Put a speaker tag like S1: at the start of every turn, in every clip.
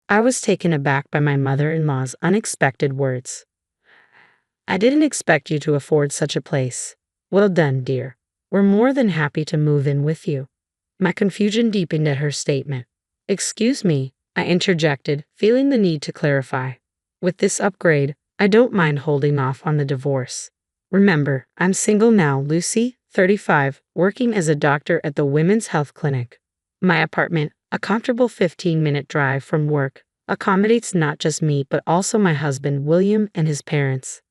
S1: I was taken aback by my mother-in-law's unexpected words. I didn't expect you to afford such a place. Well done, dear. We're more than happy to move in with you. My confusion deepened at her statement. Excuse me, I interjected, feeling the need to clarify. With this upgrade, I don't mind holding off on the divorce. Remember, I'm single now, Lucy, 35, working as a doctor at the Women's Health Clinic. My apartment, a comfortable 15-minute drive from work, accommodates not just me but also my husband William and his parents.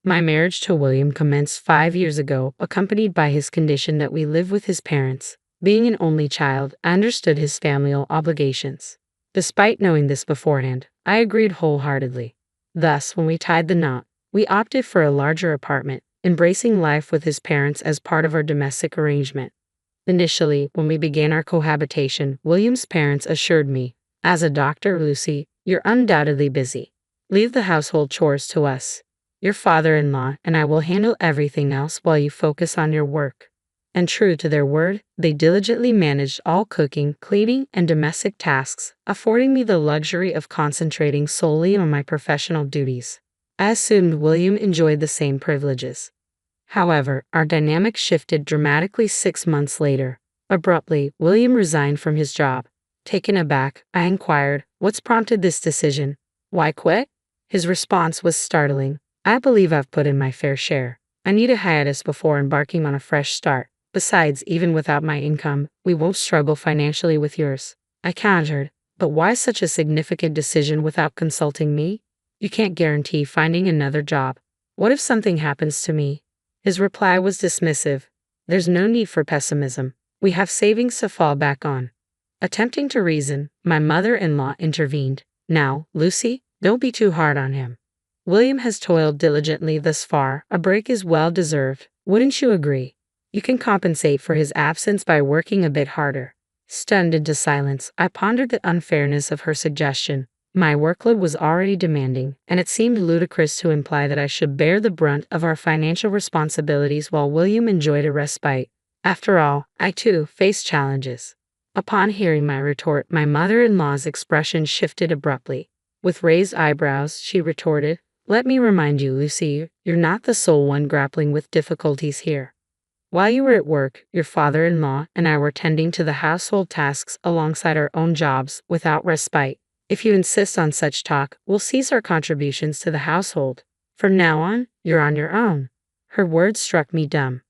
S1: My marriage to William commenced 5 years ago, accompanied by his condition that we live with his parents. Being an only child, I understood his familial obligations. Despite knowing this beforehand, I agreed wholeheartedly. Thus, when we tied the knot, we opted for a larger apartment, embracing life with his parents as part of our domestic arrangement. Initially, when we began our cohabitation, William's parents assured me, as a doctor, Lucy, you're undoubtedly busy. Leave the household chores to us. Your father-in-law and I will handle everything else while you focus on your work. And true to their word, they diligently managed all cooking, cleaning, and domestic tasks, affording me the luxury of concentrating solely on my professional duties. I assumed William enjoyed the same privileges. However, our dynamic shifted dramatically 6 months later. Abruptly, William resigned from his job. Taken aback, I inquired, "What's prompted this decision? Why quit?" His response was startling. "I believe I've put in my fair share. I need a hiatus before embarking on a fresh start. Besides, even without my income, we won't struggle financially with yours." I countered, "But why such a significant decision without consulting me? You can't guarantee finding another job. What if something happens to me?" His reply was dismissive. "There's no need for pessimism. We have savings to fall back on." Attempting to reason, my mother-in-law intervened. "Now, Lucy, don't be too hard on him. William has toiled diligently thus far. A break is well deserved. Wouldn't you agree? You can compensate for his absence by working a bit harder." Stunned into silence, I pondered the unfairness of her suggestion. My workload was already demanding, and it seemed ludicrous to imply that I should bear the brunt of our financial responsibilities while William enjoyed a respite. After all, I too faced challenges. Upon hearing my retort, my mother-in-law's expression shifted abruptly. With raised eyebrows, she retorted, "Let me remind you, Lucy, you're not the sole one grappling with difficulties here. While you were at work, your father-in-law and I were tending to the household tasks alongside our own jobs without respite. If you insist on such talk, we'll cease our contributions to the household. From now on, you're on your own." Her words struck me dumb.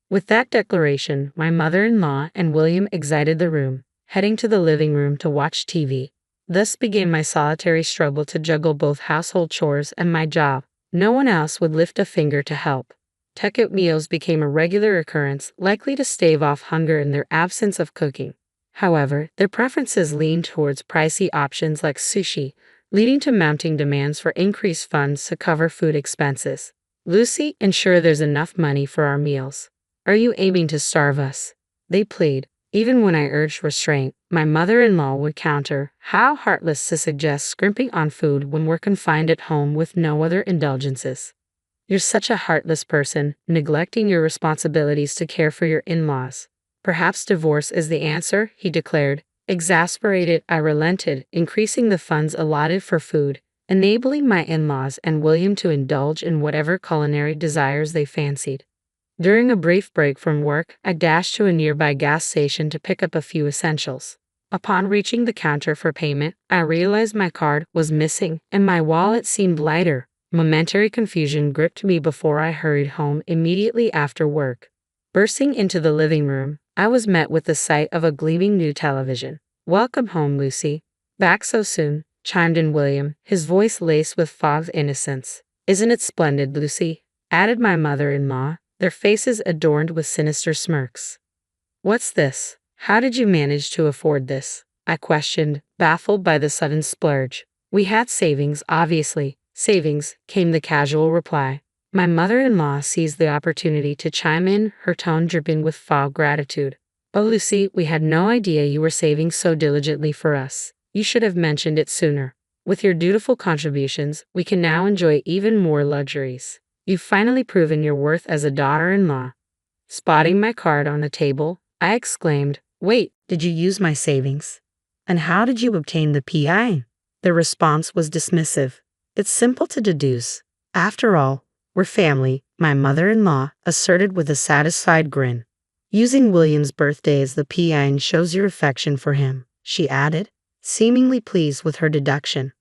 S1: With that declaration, my mother-in-law and William exited the room, heading to the living room to watch TV. Thus began my solitary struggle to juggle both household chores and my job. No one else would lift a finger to help. Takeout meals became a regular occurrence, likely to stave off hunger in their absence of cooking. However, their preferences leaned towards pricey options like sushi, leading to mounting demands for increased funds to cover food expenses. "Lucy, ensure there's enough money for our meals. Are you aiming to starve us?" they plead. Even when I urged restraint, my mother-in-law would counter, "How heartless to suggest scrimping on food when we're confined at home with no other indulgences. You're such a heartless person, neglecting your responsibilities to care for your in-laws." "Perhaps divorce is the answer," he declared. Exasperated, I relented, increasing the funds allotted for food, enabling my in-laws and William to indulge in whatever culinary desires they fancied. During a brief break from work, I dashed to a nearby gas station to pick up a few essentials. Upon reaching the counter for payment, I realized my card was missing and my wallet seemed lighter. Momentary confusion gripped me before I hurried home immediately after work. Bursting into the living room, I was met with the sight of a gleaming new television. "Welcome home, Lucy." "Back so soon," chimed in William, his voice laced with fond innocence. "Isn't it splendid, Lucy?" added my mother-in-law, their faces adorned with sinister smirks. "What's this? How did you manage to afford this?" I questioned, baffled by the sudden splurge. "We had savings, obviously." "Savings," came the casual reply. My mother-in-law seized the opportunity to chime in, her tone dripping with fond gratitude. "Oh, Lucy, we had no idea you were saving so diligently for us. You should have mentioned it sooner. With your dutiful contributions, we can now enjoy even more luxuries. You've finally proven your worth as a daughter-in-law." Spotting my card on the table, I exclaimed, "Wait, did you use my savings? And how did you obtain the PI?" Their response was dismissive. It's simple to deduce. After all, we're family, my mother-in-law asserted with a satisfied grin. Using William's birthday as the PIN shows your affection for him, she added, seemingly pleased with her deduction.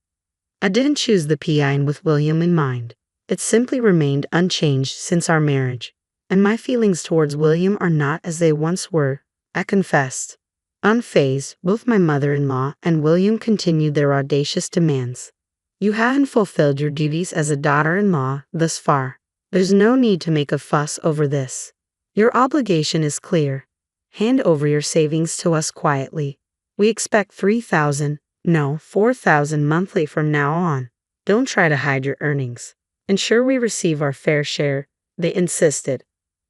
S1: I didn't choose the PIN with William in mind. It simply remained unchanged since our marriage, and my feelings towards William are not as they once were, I confessed. Unfazed, both my mother-in-law and William continued their audacious demands. You haven't fulfilled your duties as a daughter-in-law thus far. There's no need to make a fuss over this. Your obligation is clear. Hand over your savings to us quietly. We expect $3,000, no, $4,000 monthly from now on. Don't try to hide your earnings. Ensure we receive our fair share, they insisted.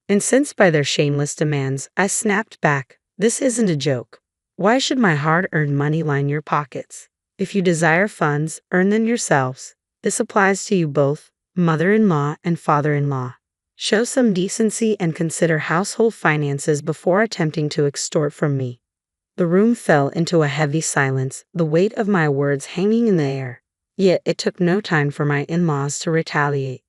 S1: Incensed by their shameless demands, I snapped back. This isn't a joke. Why should my hard-earned money line your pockets? If you desire funds, earn them yourselves. This applies to you both, mother-in-law and father-in-law. Show some decency and consider household finances before attempting to extort from me. The room fell into a heavy silence, the weight of my words hanging in the air. Yet it took no time for my in-laws to retaliate.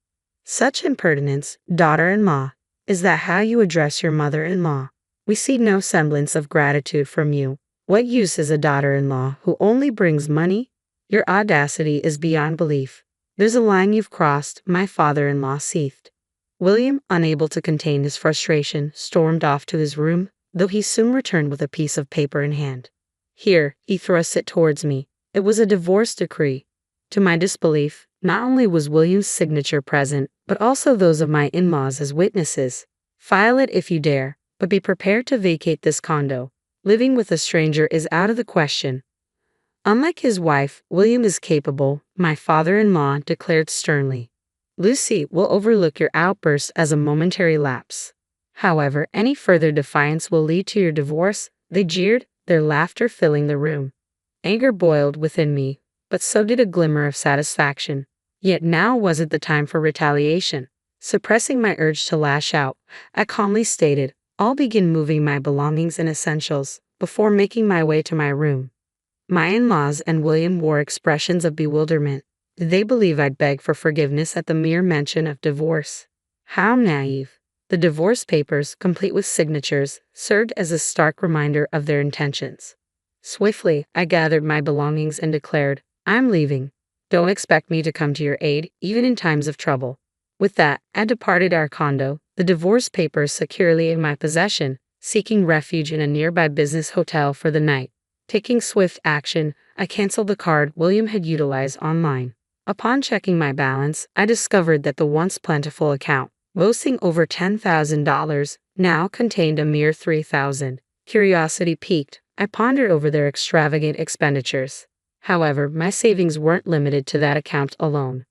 S1: Such impertinence, daughter-in-law. Is that how you address your mother-in-law? We see no semblance of gratitude from you. What use is a daughter-in-law who only brings money? Your audacity is beyond belief. There's a line you've crossed, my father-in-law seethed. William, unable to contain his frustration, stormed off to his room, though he soon returned with a piece of paper in hand. Here, he thrust it towards me. It was a divorce decree. To my disbelief, not only was William's signature present, but also those of my in-laws as witnesses. File it if you dare, but be prepared to vacate this condo. Living with a stranger is out of the question. Unlike his wife, William is capable, my father-in-law declared sternly. Lucy will overlook your outburst as a momentary lapse. However, any further defiance will lead to your divorce, they jeered, their laughter filling the room. Anger boiled within me, but so did a glimmer of satisfaction. Yet now wasn't the time for retaliation. Suppressing my urge to lash out, I calmly stated, I'll begin moving my belongings and essentials before making my way to my room. My in-laws and William wore expressions of bewilderment. Did they believe I'd beg for forgiveness at the mere mention of divorce? How naive. The divorce papers, complete with signatures, served as a stark reminder of their intentions. Swiftly, I gathered my belongings and declared, I'm leaving. Don't expect me to come to your aid, even in times of trouble. With that, I departed our condo, the divorce papers securely in my possession, seeking refuge in a nearby business hotel for the night. Taking swift action, I canceled the card William had utilized online. Upon checking my balance, I discovered that the once plentiful account, boasting over $10,000, now contained a mere $3,000. Curiosity piqued, I pondered over their extravagant expenditures. However, my savings weren't limited to that account alone.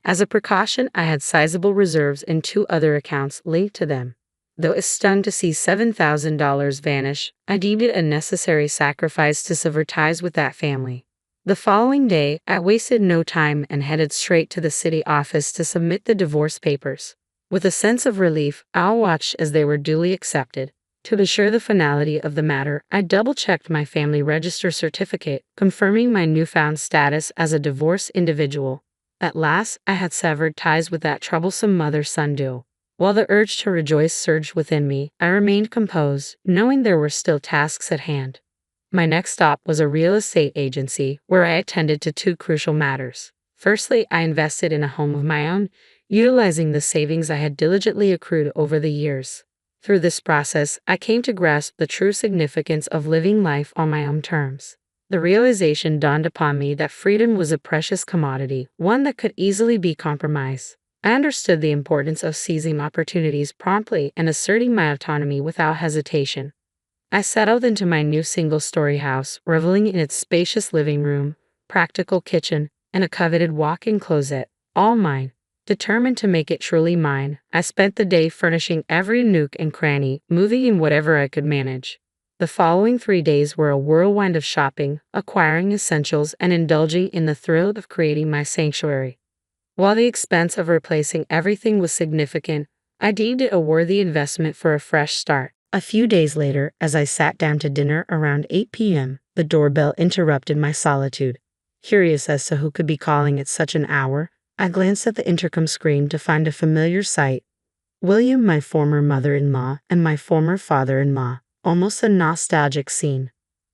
S1: As a precaution, I had sizable reserves in 2 other accounts linked to them. Though stunned to see $7,000 vanish, I deemed it a necessary sacrifice to sever ties with that family. The following day, I wasted no time and headed straight to the city office to submit the divorce papers. With a sense of relief, I watched as they were duly accepted. To assure the finality of the matter, I double-checked my family register certificate, confirming my newfound status as a divorced individual. At last, I had severed ties with that troublesome mother-son duo. While the urge to rejoice surged within me, I remained composed, knowing there were still tasks at hand. My next stop was a real estate agency, where I attended to 2 crucial matters. Firstly, I invested in a home of my own, utilizing the savings I had diligently accrued over the years. Through this process, I came to grasp the true significance of living life on my own terms. The realization dawned upon me that freedom was a precious commodity, one that could easily be compromised. I understood the importance of seizing opportunities promptly and asserting my autonomy without hesitation. I settled into my new single-story house, reveling in its spacious living room, practical kitchen, and a coveted walk-in closet, all mine. Determined to make it truly mine, I spent the day furnishing every nook and cranny, moving in whatever I could manage. The following 3 days were a whirlwind of shopping, acquiring essentials, and indulging in the thrill of creating my sanctuary. While the expense of replacing everything was significant, I deemed it a worthy investment for a fresh start. A few days later, as I sat down to dinner around 8 p.m., the doorbell interrupted my solitude. Curious as to who could be calling at such an hour, I glanced at the intercom screen to find a familiar sight. William, my former mother-in-law, and my former father-in-law. Almost a nostalgic scene.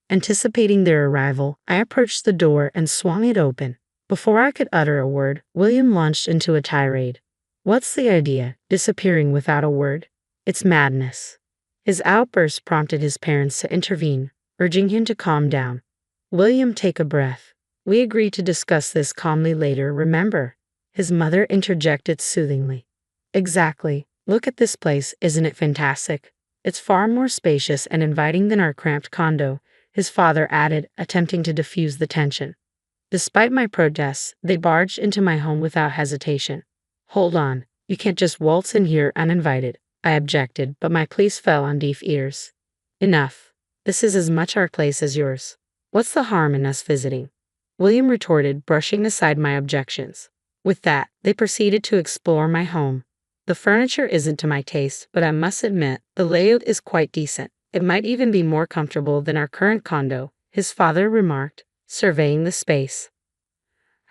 S1: Anticipating their arrival, I approached the door and swung it open. Before I could utter a word, William launched into a tirade. What's the idea? Disappearing without a word? It's madness. His outburst prompted his parents to intervene, urging him to calm down. William, take a breath. We agreed to discuss this calmly later, remember? His mother interjected soothingly. Exactly. Look at this place, isn't it fantastic? It's far more spacious and inviting than our cramped condo, his father added, attempting to diffuse the tension. Despite my protests, they barged into my home without hesitation. Hold on, you can't just waltz in here uninvited, I objected, but my pleas fell on deaf ears. Enough. This is as much our place as yours. What's the harm in us visiting? William retorted, brushing aside my objections. With that, they proceeded to explore my home. The furniture isn't to my taste, but I must admit, the layout is quite decent. It might even be more comfortable than our current condo, his father remarked, surveying the space.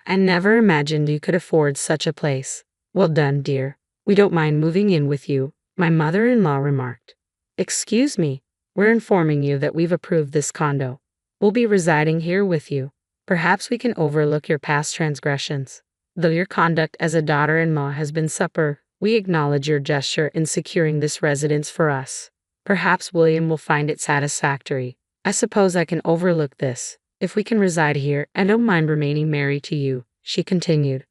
S1: I never imagined you could afford such a place. Well done, dear. We don't mind moving in with you, my mother-in-law remarked. Excuse me, we're informing you that we've approved this condo. We'll be residing here with you. Perhaps we can overlook your past transgressions. Though your conduct as a daughter-in-law has been superb, we acknowledge your gesture in securing this residence for us. Perhaps William will find it satisfactory. I suppose I can overlook this. If we can reside here, I don't mind remaining married to you, she continued.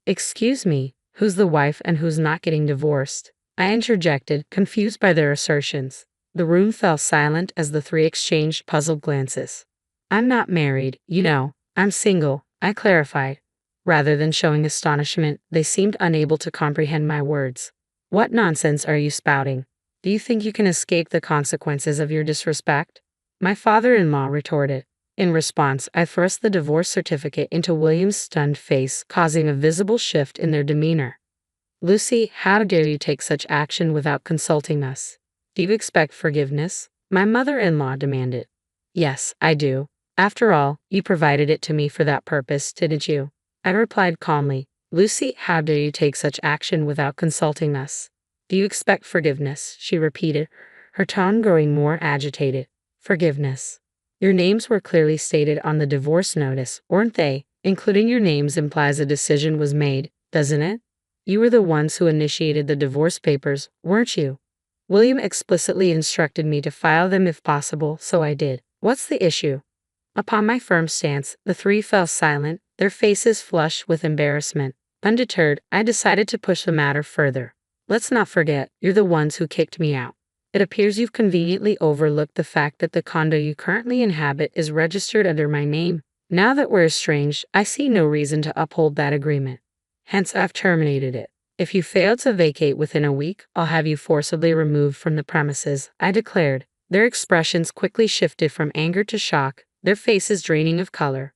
S1: Excuse me, who's the wife and who's not getting divorced? I interjected, confused by their assertions. The room fell silent as the three exchanged puzzled glances. I'm not married, you know. I'm single, I clarified. Rather than showing astonishment, they seemed unable to comprehend my words. What nonsense are you spouting? Do you think you can escape the consequences of your disrespect? My father-in-law retorted. In response, I thrust the divorce certificate into William's stunned face, causing a visible shift in their demeanor. Lucy, how dare you take such action without consulting us? Do you expect forgiveness? My mother-in-law demanded. Yes, I do. After all, you provided it to me for that purpose, didn't you? I replied calmly. Lucy, how dare you take such action without consulting us? Do you expect forgiveness? She repeated, her tone growing more agitated. Forgiveness. Your names were clearly stated on the divorce notice, weren't they? Including your names implies a decision was made, doesn't it? You were the ones who initiated the divorce papers, weren't you? William explicitly instructed me to file them if possible, so I did. What's the issue? Upon my firm stance, the three fell silent, their faces flushed with embarrassment. Undeterred, I decided to push the matter further. Let's not forget, you're the ones who kicked me out. It appears you've conveniently overlooked the fact that the condo you currently inhabit is registered under my name. Now that we're estranged, I see no reason to uphold that agreement. Hence, I've terminated it. If you fail to vacate within a week, I'll have you forcibly removed from the premises, I declared. Their expressions quickly shifted from anger to shock, their faces draining of color.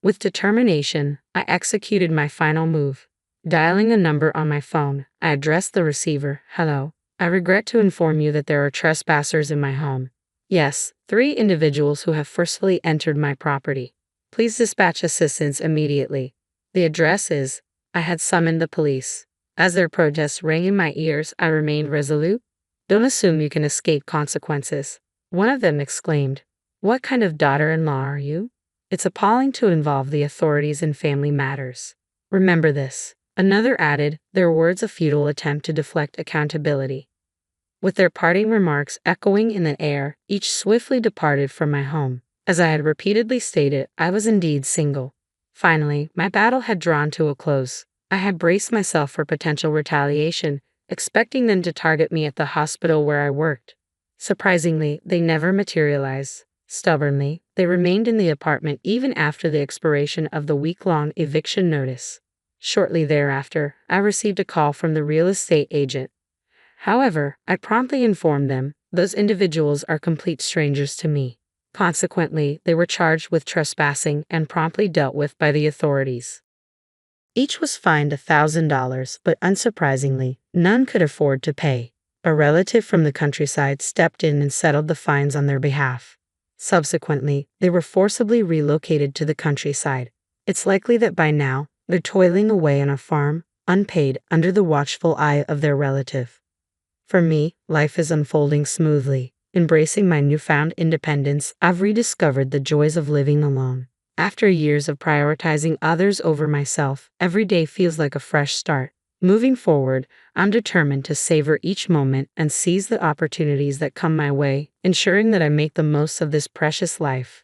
S1: With determination, I executed my final move. Dialing a number on my phone, I addressed the receiver. Hello. I regret to inform you that there are trespassers in my home. Yes, 3 individuals who have forcefully entered my property. Please dispatch assistance immediately. The address is. I had summoned the police. As their protests rang in my ears, I remained resolute. Don't assume you can escape consequences. One of them exclaimed. What kind of daughter-in-law are you? It's appalling to involve the authorities in family matters. Remember this. Another added, their words a futile attempt to deflect accountability. With their parting remarks echoing in the air, each swiftly departed from my home. As I had repeatedly stated, I was indeed single. Finally, my battle had drawn to a close. I had braced myself for potential retaliation, expecting them to target me at the hospital where I worked. Surprisingly, they never materialized. Stubbornly, they remained in the apartment even after the expiration of the week-long eviction notice. Shortly thereafter, I received a call from the real estate agent. However, I promptly informed them, those individuals are complete strangers to me. Consequently, they were charged with trespassing and promptly dealt with by the authorities. Each was fined $1,000, but unsurprisingly, none could afford to pay. A relative from the countryside stepped in and settled the fines on their behalf. Subsequently, they were forcibly relocated to the countryside. It's likely that by now, they're toiling away on a farm, unpaid, under the watchful eye of their relative. For me, life is unfolding smoothly. Embracing my newfound independence, I've rediscovered the joys of living alone. After years of prioritizing others over myself, every day feels like a fresh start. Moving forward, I'm determined to savor each moment and seize the opportunities that come my way, ensuring that I make the most of this precious life.